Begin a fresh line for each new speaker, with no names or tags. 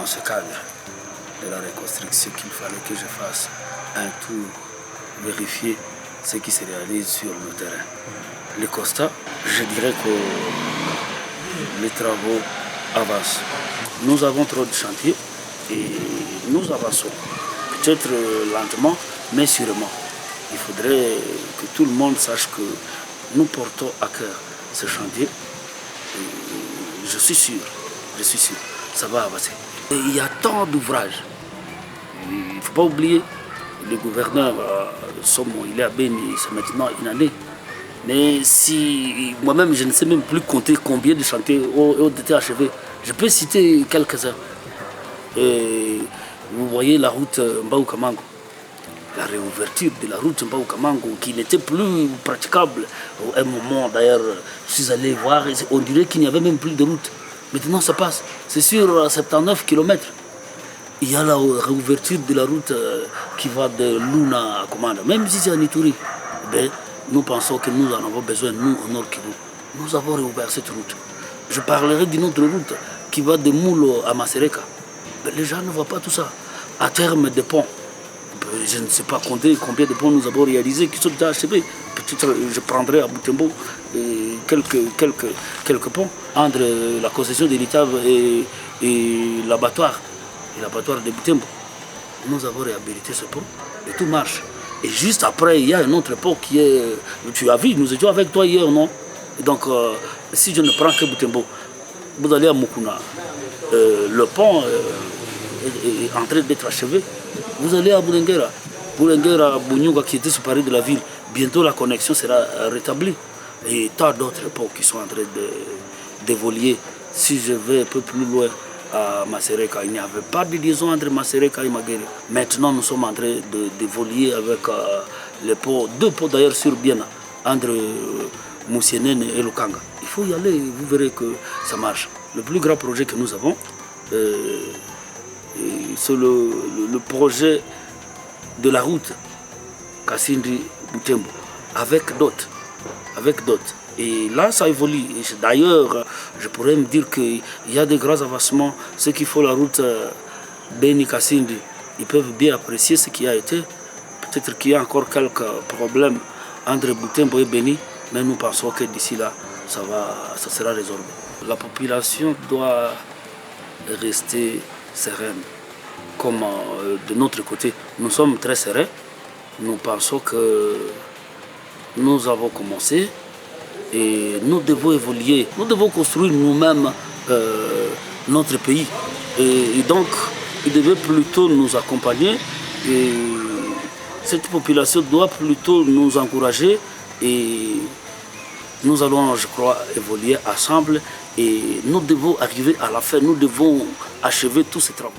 ce cadre de la reconstruction qu'il fallait que je fasse un tour, vérifier ce qui se réalise sur le terrain. Le constat, je dirais que les travaux avancent. Nous avons trop de chantiers et nous avançons. Peut-être lentement, mais sûrement. Il faudrait que tout le monde sache que nous portons à cœur ce chantier. Et je suis sûr, ça va avancer. Et il y a tant d'ouvrages. Il ne faut pas oublier, le gouverneur Somo, il est à Beni, c'est maintenant une année. Mais si moi-même, je ne sais même plus compter combien de chantiers ont été achevés. Je peux citer quelques-uns. Vous voyez la route Mbao-Kamango. La réouverture de la route Mbao-Kamango qui n'était plus praticable. À un moment d'ailleurs, je suis allé voir, on dirait qu'il n'y avait même plus de route. Maintenant ça passe. C'est sur 79 km. Il y a la réouverture de la route qui va de Luna à Komanda. Même si c'est à Nituri, nous pensons que nous en avons besoin, nous, au Nord Kivu. Nous avons réouvert cette route. Je parlerai d'une autre route qui va de Moulo à Masereka. Mais les gens ne voient pas tout ça. À terme des ponts, je ne sais pas compter combien de ponts nous avons réalisés qui sont déjà achevés. Peut-être je prendrai à Butembo quelques ponts entre la concession de l'Itave et l'abattoir de Butembo. Nous avons réhabilité ce pont et tout marche. Et juste après, il y a un autre pont qui est... Tu as vu, nous étions avec toi hier, non? Et donc, si je ne prends que Butembo, vous allez à Mukuna. Le pont est en train d'être achevé. Vous allez à Boulengera. Boulengera, Bunyuga qui était séparé de la ville. Bientôt, la connexion sera rétablie. Et tant d'autres ponts qui sont en train d'évoluer. Si je vais un peu plus loin, à Masereka, il n'y avait pas de liaison entre Masereka et Magere. Maintenant, nous sommes en train d'évoluer avec les ponts, deux ponts d'ailleurs sur Biena, entre Moussienene et Lukanga. Il faut y aller, vous verrez que ça marche. Le plus grand projet que nous avons, c'est le projet de la route Kasindi-Butembo, avec d'autres. Et là, ça évolue. D'ailleurs, je pourrais me dire qu'il y a de grands avancements. Ceux qui font la route Beni-Kasindi, ils peuvent bien apprécier ce qui a été. Peut-être qu'il y a encore quelques problèmes entre Butembo et Beni, mais nous pensons que d'ici là, ça sera résorbé. La population doit rester sereine. Comme de notre côté, nous sommes très sereins. Nous pensons que nous avons commencé. Et nous devons évoluer, nous devons construire nous-mêmes notre pays. Et donc, ils devaient plutôt nous accompagner. Et cette population doit plutôt nous encourager. Et nous allons, je crois, évoluer ensemble. Et nous devons arriver à la fin, nous devons achever tous ces travaux.